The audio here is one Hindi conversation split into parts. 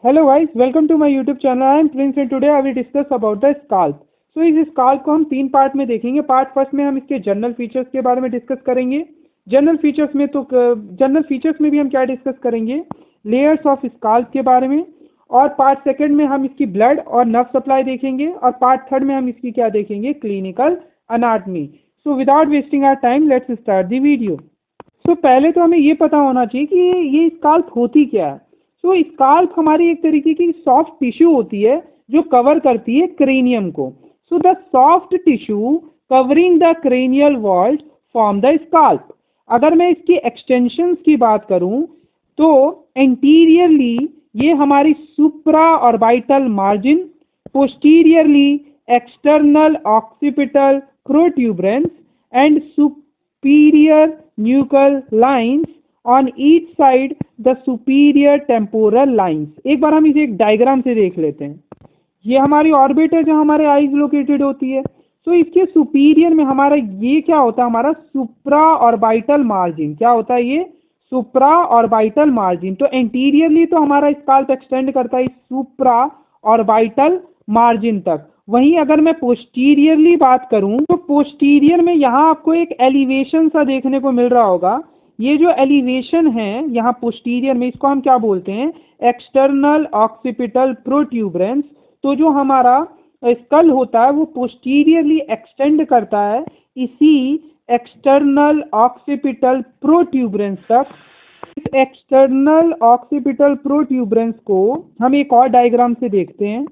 Hello guys, welcome to my YouTube channel. I am Prince and today I will discuss about the scalp. So इस स्काल्प को हम तीन पार्ट में देखेंगे। पार्ट फर्स्ट में हम इसके जनरल फीचर्स के बारे में डिस्कस करेंगे। जनरल फीचर्स में भी हम क्या डिस्कस करेंगे, लेयर्स ऑफ स्काल्प के बारे में। और पार्ट सेकंड में हम इसकी ब्लड और नर्व सप्लाई देखेंगे। और पार्ट थर्ड में हम इसकी क्या देखेंगे, clinical anatomy. So without wasting our time let's start the video. So पहले तो हमें ये पता होना चाहिए कि ये स्काल्प होती क्या है। तो स्काल्प हमारी एक तरीके की सॉफ्ट टिश्यू होती है जो कवर करती है क्रेनियम को। So the soft tissue covering the cranial walls form the scalp. अगर मैं इसकी एक्सटेंशंस की बात करूं तो एंटीरियरली ये हमारी supra orbital margin, posteriorly external occipital protuberance and superior nuchal lines on each side the superior temporal lines. एक बार हम इसे एक डायग्राम से देख लेते हैं। ये हमारी ऑर्बिट है जहाँ हमारे आईज लोकेटेड होती है। तो इसके सुपीरियर में हमारा ये क्या होता है, हमारा सुप्रा ऑर्बिटल मार्जिन। क्या होता है ये, सुप्रा ऑर्बिटल मार्जिन। तो एंटीरियरली तो हमारा स्काल्प एक्सटेंड करता है सुप्रा ऑर्बिटल मार्जिन तक। वहीं अगर मैं पोस्टीरियरली बात करूं तो पोस्टीरियर में यहाँ आपको एक एलिवेशन सा देखने को मिल रहा होगा। ये जो एलिवेशन है यहाँ पोस्टीरियर में, इसको हम क्या बोलते हैं, एक्सटर्नल ऑक्सीपिटल प्रोट्यूबरेंस। तो जो हमारा स्कल होता है वो पोस्टीरियरली एक्सटेंड करता है इसी एक्सटर्नल ऑक्सीपिटल प्रोट्यूबरेंस तक। इस एक्सटर्नल ऑक्सीपिटल प्रोट्यूबरेंस को हम एक और डायग्राम से देखते हैं।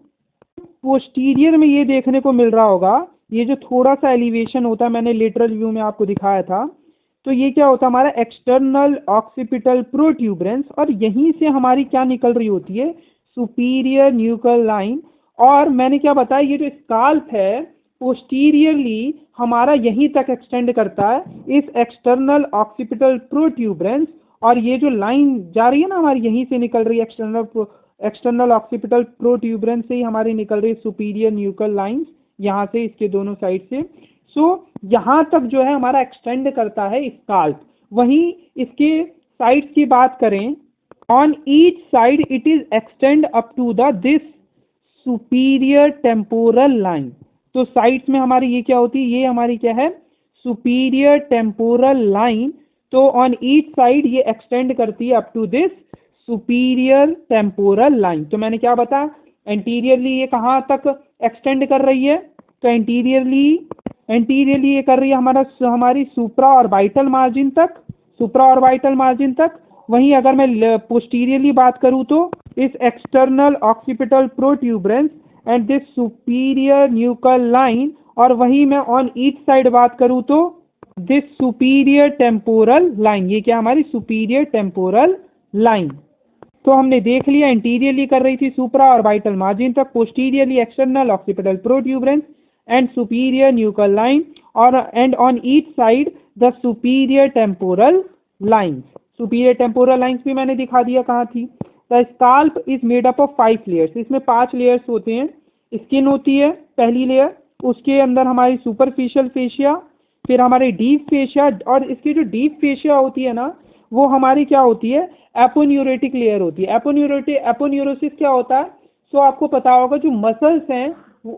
पोस्टीरियर में ये देखने को मिल रहा होगा, ये जो थोड़ा सा एलिवेशन होता है, मैंने लेटरल व्यू में आपको दिखाया था। तो ये क्या होता है, हमारा एक्सटर्नल ऑक्सीपिटल प्रोट्यूबरेंस। और यहीं से हमारी क्या निकल रही होती है, सुपीरियर न्यूकल लाइन। और मैंने क्या बताया, ये जो स्काल्प है पोस्टीरियरली हमारा यहीं तक एक्सटेंड करता है इस एक्सटर्नल ऑक्सीपिटल प्रोट्यूबरेंस। और ये जो लाइन जा रही है ना हमारी, यहीं से निकल रही है एक्सटर्नल ऑक्सीपिटल प्रोट्यूबरेंस से ही हमारी निकल रही है सुपीरियर न्यूकल लाइंस, यहाँ से, इसके दोनों साइड से। सो यहाँ तक जो है हमारा एक्सटेंड करता है स्काल्प। वहीं इसके साइड्स की बात करें, on each side it is extend up to the this superior temporal line. तो साइड्स में हमारी ये क्या होती है, ये हमारी क्या है, सुपीरियर टेम्पोरल लाइन। तो ऑन ईच साइड ये एक्सटेंड करती है up to this superior temporal line. तो मैंने क्या बताया, एंटीरियरली ये कहाँ तक एक्सटेंड कर रही है, तो एंटीरियरली ये कर रही है हमारी सुप्रा ऑर्बिटल मार्जिन तक। वहीं अगर मैं पोस्टीरियरली बात करूं तो इस external occipital protuberance and this superior nuchal line. और वहीं मैं ऑन ईच साइड बात करूं तो दिस सुपीरियर टेम्पोरल लाइन। ये क्या हमारी सुपीरियर टेम्पोरल लाइन। तो हमने देख लिया, एंटीरियरली कर रही थी सुप्रा ऑर्बिटल मार्जिन तक, posteriorly external occipital protuberance and superior nuchal line, or and on each side the superior temporal lines. superior temporal lines भी मैंने दिखा दिया कहाँ थी। The scalp is made up of 5 layers. इसमें 5 layers होते हैं। स्किन होती है पहली लेयर, उसके अंदर हमारी सुपरफिशियल फेशिया, फिर हमारी डीप फेशिया। और इसकी जो डीप फेशिया होती है ना, वो हमारी क्या होती है, एपोन्यूरेटिक लेयर होती है। एपोन्यूरोसिस क्या होता है, सो आपको पता होगा, जो मसल्स हैं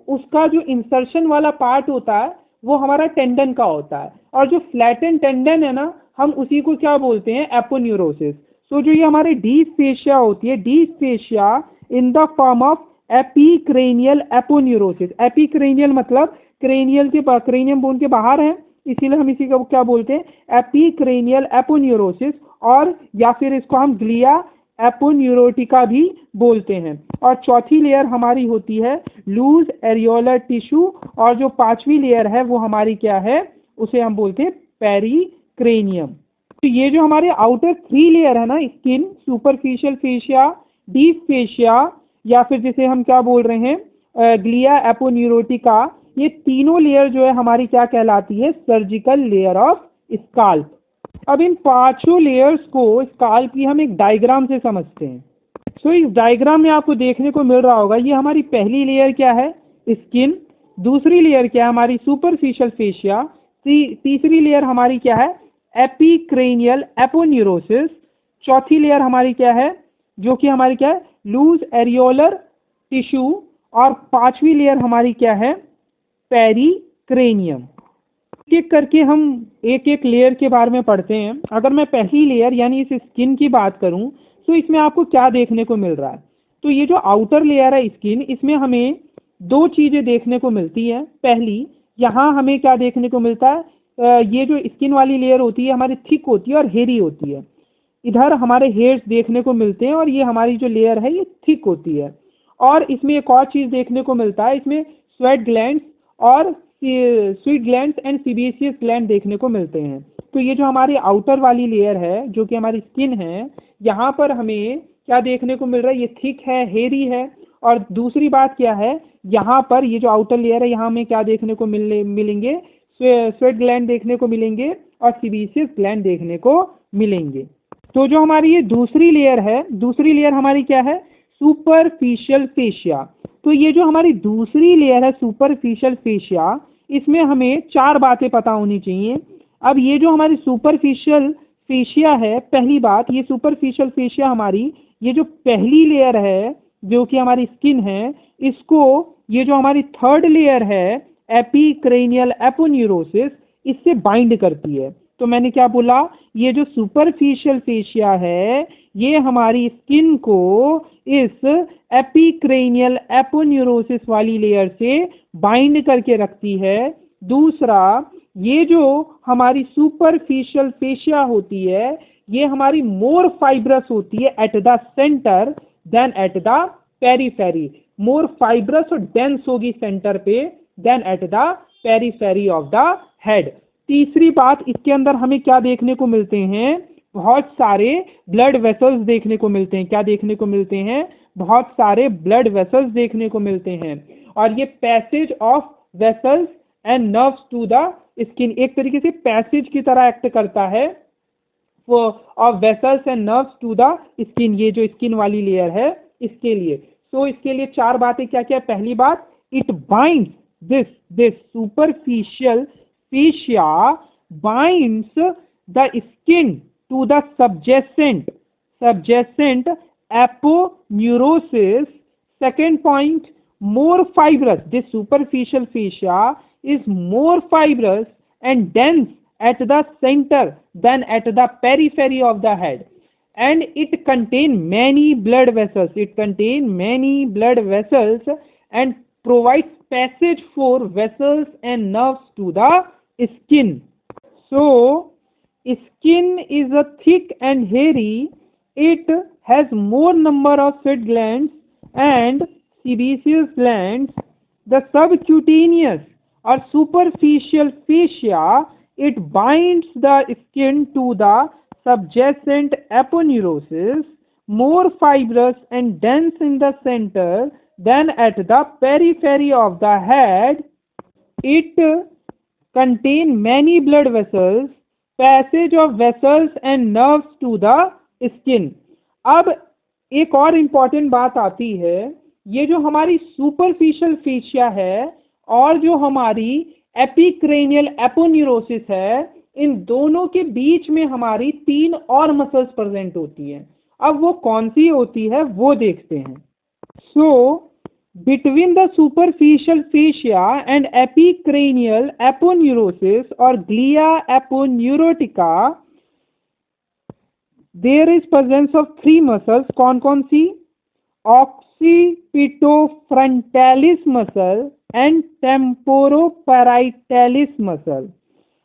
उसका जो इंसर्शन वाला पार्ट होता है वो हमारा टेंडन का होता है। और जो फ्लैटन टेंडन है ना, हम उसी को क्या बोलते हैं, एपोन्यूरोसिस। सो जो ये हमारी डीप फेशिया होती है, deep fascia in the form of epicranial aponeurosis. Epicranial मतलब क्रेनियम बोन के बाहर है, इसीलिए हम इसी को क्या बोलते हैं, एपीक्रेनियल एपोन्यूरोसिस। और या फिर इसको हम ग्लिया एपोन्यूरोटिका भी बोलते हैं। और चौथी लेयर हमारी होती है लूज एरियोलर टिश्यू। और जो पांचवी लेयर है वो हमारी क्या है, उसे हम बोलते हैं पेरिक्रेनियम। तो ये जो हमारे आउटर 3 लेयर है ना, skin, superficial fascia, deep fascia, या फिर जिसे हम क्या बोल रहे हैं, ग्लिया एपोन्यूरोटिका, ये तीनों लेयर जो है हमारी क्या कहलाती है, सर्जिकल लेयर ऑफ स्काल्प। अब इन पांचों लेयर्स को स्काल्प की हम एक डायग्राम से समझते हैं। सो इस डायग्राम में आपको देखने को मिल रहा होगा, ये हमारी पहली लेयर क्या है, स्किन। दूसरी लेयर क्या है, हमारी सुपरफिशियल फेशिया। तीसरी लेयर हमारी क्या है, एपीक्रेनियल एपोन्यूरोसिस। चौथी लेयर हमारी क्या है, जो कि हमारी क्या है, लूज एरियोलर टिश्यू, और पांचवी लेयर हमारी क्या है, पेरिक्रेनियम। एक करके हम एक एक लेयर के बारे में पढ़ते हैं। अगर मैं पहली लेयर यानी इस स्किन की बात करूं तो इसमें आपको क्या देखने को मिल रहा है। तो ये जो आउटर लेयर है स्किन, इसमें हमें दो चीजें देखने को मिलती है। पहली, यहाँ हमें क्या देखने को मिलता है, ये जो स्किन वाली लेयर होती है हमारी थिक होती है और हेरी होती है। इधर हमारे हेयर्स देखने को मिलते हैं और ये हमारी जो लेयर है ये थिक होती है। और इसमें एक और चीज देखने को मिलता है, इसमें स्वेट ग्लैंड्स और sweet glands and sebaceous gland देखने को मिलते हैं। तो ये जो हमारी आउटर वाली लेयर है जो कि हमारी स्किन है, यहाँ पर हमें क्या देखने को मिल रहा है, ये थिक है, हेरी है। और दूसरी बात क्या है, यहाँ पर ये जो आउटर लेयर है यहाँ हमें क्या देखने को मिलेंगे, स्वेट ग्लैंड देखने को मिलेंगे और सीबेसियस ग्लैंड देखने को मिलेंगे। तो जो हमारी ये दूसरी लेयर है, दूसरी लेयर हमारी क्या है, सुपरफिशियल फेशिया। तो ये जो हमारी दूसरी लेयर है सुपरफिशियल फेशिया, इसमें हमें चार बातें पता होनी चाहिए। अब ये जो हमारी सुपरफिशियल फेशिया है, पहली बात, ये सुपरफिशियल फेशिया हमारी ये जो पहली लेयर है जो कि हमारी स्किन है, इसको ये जो हमारी थर्ड लेयर है एपिक्रेनियल एपोन्यूरोसिस, इससे बाइंड करती है। तो मैंने क्या बोला, ये जो सुपरफिशियल फेशिया है ये हमारी स्किन को इस एपिक्रेनियल एपोन्यूरोसिस वाली लेयर से बाइंड करके रखती है। दूसरा, ये जो हमारी सुपरफिशियल फेशिया होती है ये हमारी मोर फाइब्रस होती है at the center then at the periphery. More fibrous और डेंस होगी सेंटर पे then at the periphery of the head. तीसरी बात, इसके अंदर हमें क्या देखने को मिलते हैं, बहुत सारे ब्लड वेसल्स देखने को मिलते हैं। क्या देखने को मिलते हैं, बहुत सारे ब्लड वेसल्स देखने को मिलते हैं। और ये passage of vessels and nerves to the skin एक तरीके से पैसेज की तरह एक्ट करता है of vessels and nerves to the skin, ये जो स्किन वाली लेयर है इसके लिए। तो इसके लिए चार बातें क्या क्या, पहली बात, it binds this superficial fascia binds the skin to the subjacent aponeurosis. Second point, more fibrous. This superficial fascia is more fibrous and dense at the center than at the periphery of the head, and it contains many blood vessels. It contains many blood vessels and provides passage for vessels and nerves to the skin. So skin is a thick and hairy. It has more number of sweat glands and sebaceous glands. The subcutaneous or superficial fascia, it binds the skin to the subjacent aponeurosis, more fibrous and dense in the center than at the periphery of the head. It contains many blood vessels, passage of vessels and nerves to the skin. अब एक और इम्पॉर्टेंट बात आती है, ये जो हमारी सुपरफिशियल फेशिया है और जो हमारी एपिक्रेनियल एपोन्यूरोसिस है, इन दोनों के बीच में हमारी तीन और मसल्स प्रेजेंट होती हैं। अब वो कौन सी होती है वो देखते हैं। So, between the superficial fascia and epicranial aponeurosis or glia aponeurotica, there is presence of three muscles. कौन सी? occipitofrontalis muscle and temporoparietalis muscle.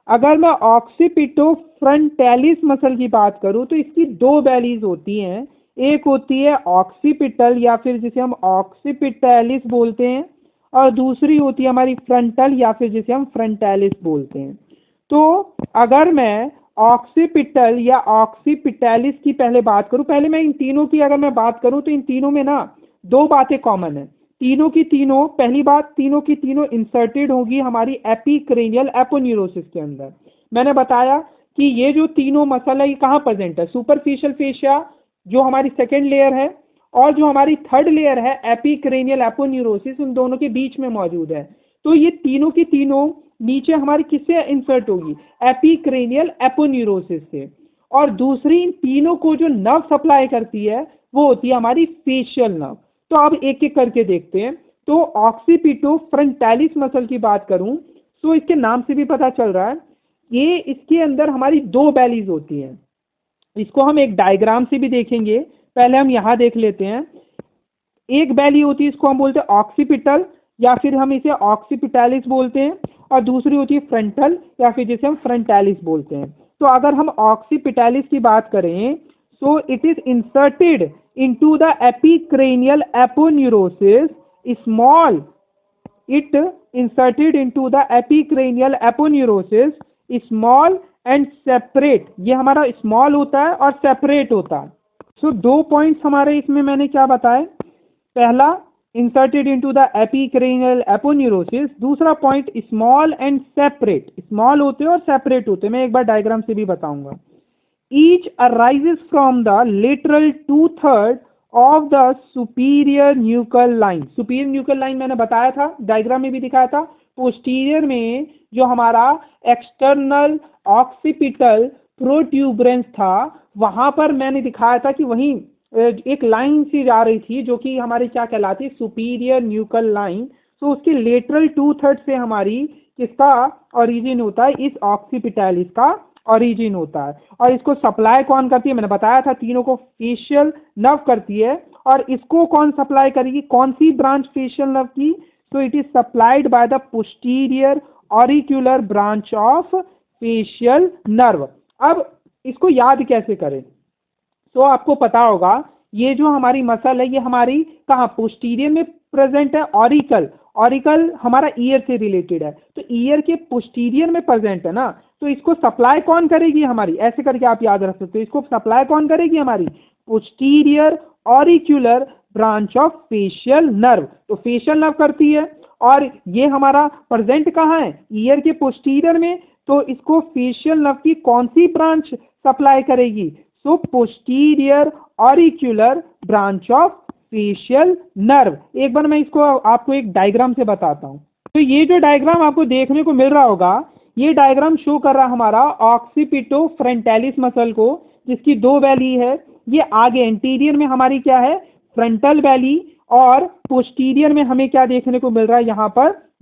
अगर मैं ऑक्सीपिटोफ्रंटैलिस मसल की बात करूं तो इसकी दो बेलीज होती हैं। एक होती है ऑक्सीपिटल या फिर जिसे हम ऑक्सीपिटैलिस बोलते हैं, और दूसरी होती है हमारी फ्रंटल या फिर जिसे हम फ्रंटैलिस बोलते हैं। तो अगर मैं ऑक्सीपिटल या ऑक्सीपिटैलिस की पहले बात करूं, पहले मैं इन तीनों की अगर मैं बात करूं तो इन तीनों में ना दो बातें कॉमन है। तीनों की तीनों, पहली बात, तीनों की तीनों इंसर्टेड होगी हमारी एपिक्रेनियल एपोन्यूरोसिस के अंदर। मैंने बताया कि ये जो तीनों मसल है ये कहाँ प्रेजेंट है, सुपरफिशियल फेशिया जो हमारी सेकेंड लेयर है और जो हमारी थर्ड लेयर है एपिक्रेनियल एपोन्यूरोसिस, उन दोनों के बीच में मौजूद है। तो ये तीनों की तीनों नीचे हमारी किससे इंसर्ट होगी, एपिक्रेनियल एपोन्यूरोसिस से। और दूसरी इन तीनों को जो नर्व सप्लाई करती है वो होती है हमारी फेशियल नर्व। तो अब एक एक करके देखते हैं। तो ऑक्सीपिटो फ्रंटालिस मसल की बात करूं तो इसके नाम से भी पता चल रहा है, ये इसके अंदर हमारी दो बैलीज होती हैं। इसको हम एक डायग्राम से भी देखेंगे। पहले हम यहाँ देख लेते हैं। एक बैली होती है, इसको हम बोलते हैं ऑक्सीपिटल या फिर हम इसे ऑक्सीपिटालिस बोलते हैं, और दूसरी होती है फ्रंटल या फिर जिसे हम फ्रंटालिस बोलते हैं। तो अगर हम ऑक्सीपिटालिस की बात करें so it is inserted into the epicranial aponeurosis small, it inserted into the epicranial aponeurosis small and separate। ये हमारा स्मॉल होता है और सेपरेट होता है। सो दो पॉइंट्स हमारे इसमें मैंने क्या बताए, पहला inserted into the epicranial aponeurosis, दूसरा point small and separate. Small होते हैं और सेपरेट होते हैं, मैं एक बार डायग्राम से भी बताऊंगा। Each arises from the lateral 2/3 of the superior nuchal line. Superior nuchal line मैंने बताया था, डायग्राम में भी दिखाया था। पोस्टीरियर में जो हमारा एक्सटर्नल ऑक्सीपिटल प्रोट्यूबरेंस था, वहां पर मैंने दिखाया था कि वहीं एक लाइन सी जा रही थी जो कि हमारी क्या कहलाती है, सुपीरियर न्यूकल लाइन। तो उसके लेटरल 2/3 से हमारी किसका ओरिजिन होता है, इस ऑक्सीपिटालिस का ओरिजिन होता है। और इसको सप्लाई कौन करती है, मैंने बताया था तीनों को फेशियल नर्व करती है। और इसको कौन सप्लाई करेगी, कौन सी ब्रांच फेशियल नर्व की, तो it is supplied by the posterior auricular branch of facial nerve. अब इसको याद कैसे करें, तो आपको पता होगा ये जो हमारी मसल है ये हमारी कहाँ पोस्टीरियर में प्रेजेंट है। ऑरिकल, ऑरिकल हमारा ईयर से रिलेटेड है, तो ईयर के पोस्टीरियर में प्रेजेंट है ना। तो इसको सप्लाई कौन करेगी हमारी, ऐसे करके आप याद रख सकते हो। इसको सप्लाई कौन करेगी हमारी, posterior auricular branch of facial nerve. तो फेशियल नर्व करती है और ये हमारा प्रेजेंट कहाँ है, ईयर के पोस्टीरियर में। तो इसको फेशियल नर्व की कौन सी ब्रांच सप्लाई करेगी, so posterior auricular branch of facial nerve. एक बार मैं इसको आपको एक डायग्राम से बताता हूँ। तो ये जो डायग्राम आपको देखने को मिल रहा होगा, ये डायग्राम शो कर रहा है हमारा ऑक्सीपिटो फ्रंटालिस मसल को, जिसकी दो वैली है। ये आगे एंटीरियर में हमारी क्या है, फ्रंटल वैली, और पोस्टीरियर में हमें क्या देखने को मिल रहा है,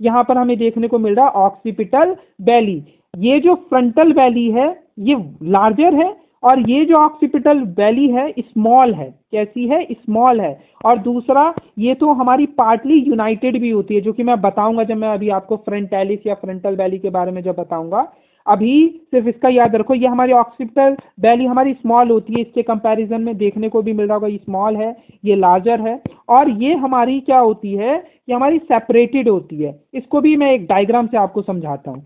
यहाँ पर हमें देखने को मिल रहा है ऑक्सीपिटल वैली। ये जो फ्रंटल वैली है ये लार्जर है, और ये जो ऑक्सीपिटल वैली है स्मॉल है। कैसी है, स्मॉल है। और दूसरा ये तो हमारी पार्टली यूनाइटेड भी होती है, जो कि मैं बताऊंगा जब मैं अभी आपको फ्रंटालिस या फ्रंटल वैली के बारे में जब बताऊंगा। अभी सिर्फ इसका याद रखो, ये हमारी ऑक्सीपिटल वैली हमारी स्मॉल होती है, इसके कंपैरिजन में देखने को भी मिल रहा होगा, ये स्मॉल है, ये लार्जर है। और ये हमारी क्या होती है, ये हमारी सेपरेटेड होती है। इसको भी मैं एक डायग्राम से आपको समझाता हूँ।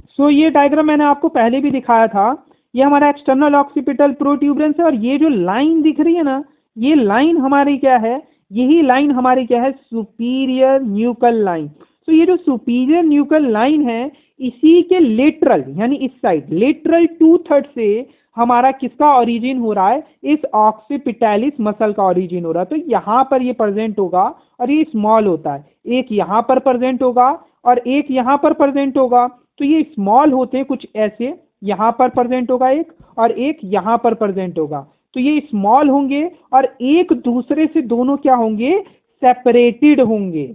सो ये डायग्राम मैंने आपको पहले भी दिखाया था। ये हमारा एक्सटर्नल ऑक्सीपिटल प्रोट्यूबरेंस है, और ये जो लाइन दिख रही है ना, ये लाइन हमारी क्या है, यही लाइन हमारी क्या है, सुपीरियर न्यूकल लाइन। तो ये जो सुपीरियर न्यूकल लाइन है, इसी के लेटरल यानी इस साइड लेटरल 2/3 से हमारा किसका ओरिजिन हो रहा है, इस ऑक्सीपिटालिस मसल का ओरिजिन हो रहा है। तो यहाँ पर ये प्रेजेंट होगा और ये स्मॉल होता है, एक यहाँ पर प्रेजेंट होगा और एक यहाँ पर प्रेजेंट होगा। तो ये स्मॉल होते हैं कुछ ऐसे, यहाँ पर प्रेजेंट होगा एक, और एक यहाँ पर प्रेजेंट होगा। तो ये स्मॉल होंगे और एक दूसरे से दोनों क्या होंगे, सेपरेटेड होंगे।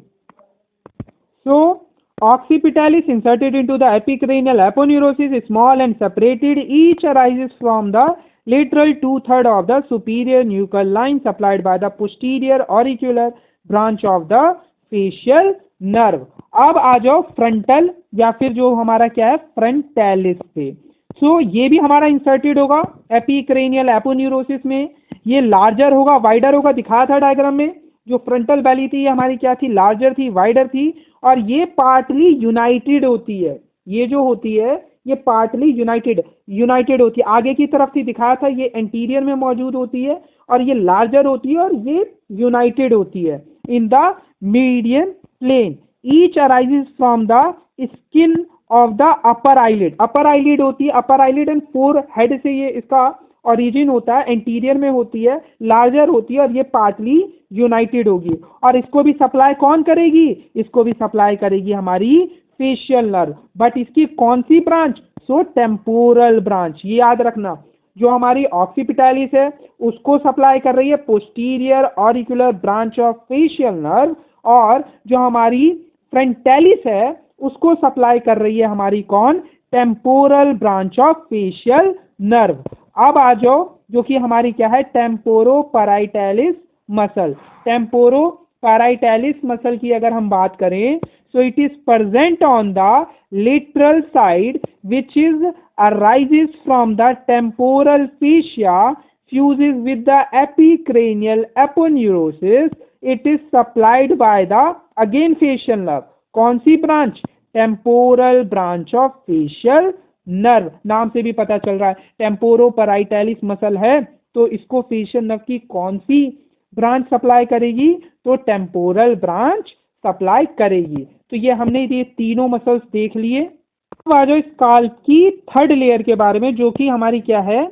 So occipitalis inserted into the epicranial aponeurosis small and separated, each arises from the lateral 2/3 of the superior nuchal line supplied by the posterior auricular branch of the facial nerve। अब आ जाओ फ्रंटल या फिर जो हमारा क्या है फ्रंटालिस पे। सो ये भी हमारा इंसर्टेड होगा एपिक्रेनियल एपोन्यूरोसिस में। ये लार्जर होगा, वाइडर होगा, दिखाया था डायग्राम में। जो फ्रंटल वैली थी ये हमारी क्या थी, लार्जर थी, वाइडर थी, और ये पार्टली यूनाइटेड होती है। ये जो होती है ये पार्टली यूनाइटेड होती है। आगे की तरफ थी, दिखाया था, ये एंटीरियर में मौजूद होती है, और ये लार्जर होती है और ये यूनाइटेड होती है in the median plane. Each arises from the skin of the upper eyelid. Upper eyelid होती है, upper eyelid and forehead से ये इसका ओरिजिन होता है, एंटीरियर में होती है, लार्जर होती है, और ये पार्टली यूनाइटेड होगी। और इसको भी सप्लाई कौन करेगी, इसको भी सप्लाई करेगी हमारी फेशियल नर्व। बट इसकी कौन सी ब्रांच, सो टेम्पोरल ब्रांच। ये याद रखना, जो हमारी ऑक्सीपिटैलिस है उसको सप्लाई कर रही है posterior auricular branch of facial nerve, और जो हमारी फ्रंटालिस है उसको सप्लाई कर रही है हमारी कौन, temporal branch of facial nerve. अब आ जाओ जो कि हमारी क्या है, टेम्पोरोपैराइटैलिस मसल। टेम्पोरोपैराइटैलिस मसल की अगर हम बात करें, so it is present on the lateral side which is arises from the temporal fascia, fuses with the epicranial aponeurosis. It is supplied by the again facial nerve। कौन सी branch, temporal branch of facial nerve. नाम से भी पता चल रहा है टेम्पोरोपैराइटैलिस मसल है तो इसको फेशियल नर्व की कौन सी ब्रांच सप्लाई करेगी, तो टेम्पोरल ब्रांच सप्लाई करेगी। तो ये हमने ये तीनों मसल्स देख लिए। अब आ जाओ स्काल्प की थर्ड लेयर के बारे में जो कि हमारी क्या है,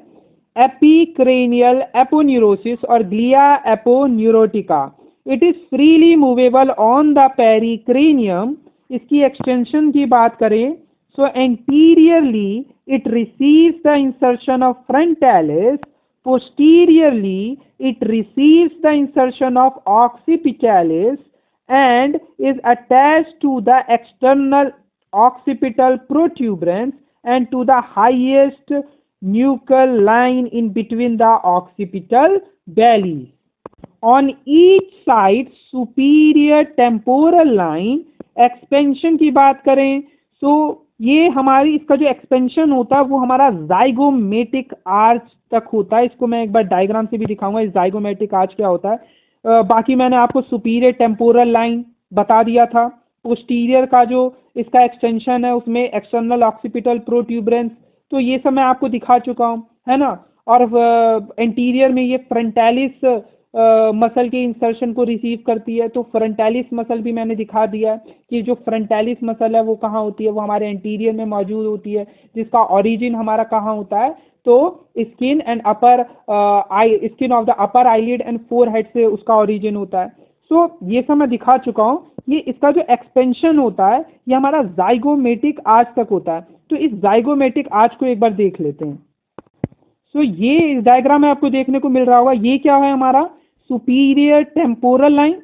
एपीक्रेनियल एपोन्यूरोसिस और galea aponeurotica. It is freely movable on the pericranium. इसकी एक्सटेंशन की बात करें, so anteriorly it receives the insertion of frontalis, posteriorly it receives the insertion of occipitalis and is attached to the external occipital protuberance and to the highest nuchal line in between the occipital bellies. On each side superior temporal line expansion की बात करें, so ये हमारी इसका जो एक्सपेंशन होता है वो हमारा जाइगोमेटिक आर्च तक होता है। इसको मैं एक बार डायग्राम से भी दिखाऊंगा इस जाइगोमेटिक आर्च क्या होता है। बाकी मैंने आपको सुपीरियर टेम्पोरल लाइन बता दिया था। पोस्टीरियर का जो इसका एक्सटेंशन है उसमें एक्सटर्नल ऑक्सीपिटल प्रोट्यूबरेंस, तो ये सब मैं आपको दिखा चुका हूँ, है ना। और एंटीरियर में ये फ्रंटालिस मसल के इंसर्शन को रिसीव करती है, तो फ्रंटालिस मसल भी मैंने दिखा दिया है कि जो फ्रंटालिस मसल है वो कहाँ होती है, वो हमारे एंटीरियर में मौजूद होती है, जिसका ओरिजिन हमारा कहाँ होता है, तो skin and upper skin of the upper eyelid and forehead से उसका ओरिजिन होता है। सो ये सब मैं दिखा चुका हूँ। ये इसका जो एक्सपेंशन होता है ये हमारा जाइगोमेटिक आर्च तक होता है। तो इस जाइगोमेटिक आर्च को एक बार देख लेते हैं। सो ये इस डायग्राम में आपको देखने को मिल रहा होगा, ये क्या है हमारा superior temporal line,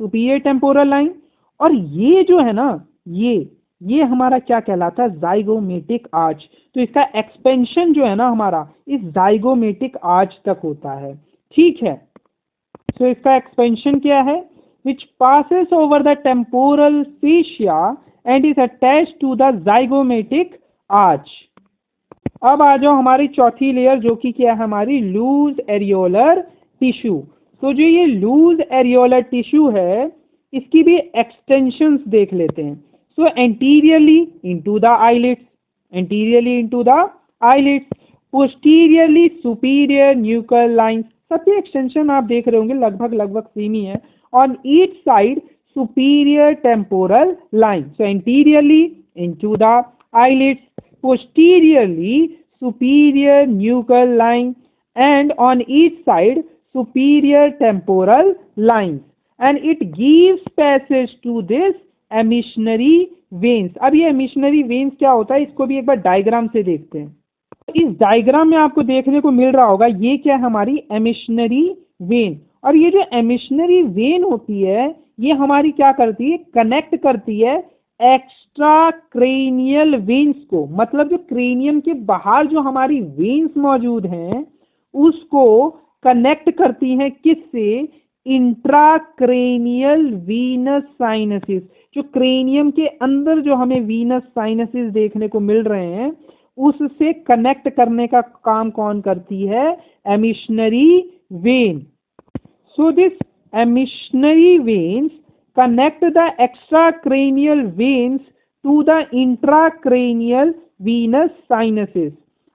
superior temporal line, और ये जो है ना ये हमारा क्या कहलाता है, जाइगोमेटिक आर्च। तो इसका एक्सपेंशन जो है ना हमारा इस जाइगोमेटिक आर्च तक होता है, ठीक है। तो इसका एक्सपेंशन क्या है, which passes over the temporal fascia and is attached to the zygomatic arch. अब आ जाओ हमारी चौथी लेयर जो कि क्या है हमारी लूज एरियोलर टिश्यू। तो जो ये लूज एरियोलर टिश्यू है इसकी भी एक्सटेंशंस देख लेते हैं। So anteriorly into the eyelids, anteriorly into the eyelids, posteriorly superior nuchal lines, सबके एक्सटेंशन आप देख रहे होंगे लगभग सेम ही है। On each side superior temporal line, so anteriorly into the eyelids, posteriorly superior nuchal line, and on each side superior temporal lines, and it gives passage to this emissary veins. अब ये एमिशनरी वेन्स क्या होता है इसको भी एक बार डायग्राम से देखते हैं। इस डायग्राम में आपको देखने को मिल रहा होगा ये क्या है हमारी एमिशनरी वेन, और ये जो एमिशनरी वेन होती है ये हमारी क्या करती है, कनेक्ट करती है एक्स्ट्रा क्रेनियल वेन्स को। मतलब जो क्रेनियम के बाहर जो हमारी वेन्स मौजूद हैं उसको कनेक्ट करती हैं किससे, इंट्राक्रेनियल वीनस साइनसिस। जो क्रेनियम के अंदर जो हमें वीनस साइनसिस देखने को मिल रहे हैं उससे कनेक्ट करने का काम कौन करती है, emissary vein. So this emissary veins connect the extracranial veins to the intracranial venous sinuses.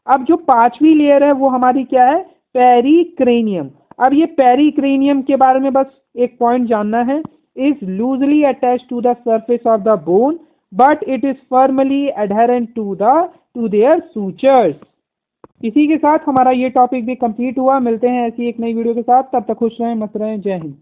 अब जो पांचवी लेयर है वो हमारी क्या है, पेरिक्रेनियम। अब ये पेरिक्रेनियम के बारे में बस एक पॉइंट जानना है, is loosely attached to the surface of the bone but it is firmly adherent to their sutures. इसी के साथ हमारा ये टॉपिक भी कंप्लीट हुआ। मिलते हैं ऐसी एक नई वीडियो के साथ, तब तक खुश रहें, मस्त रहें, जय हिंद।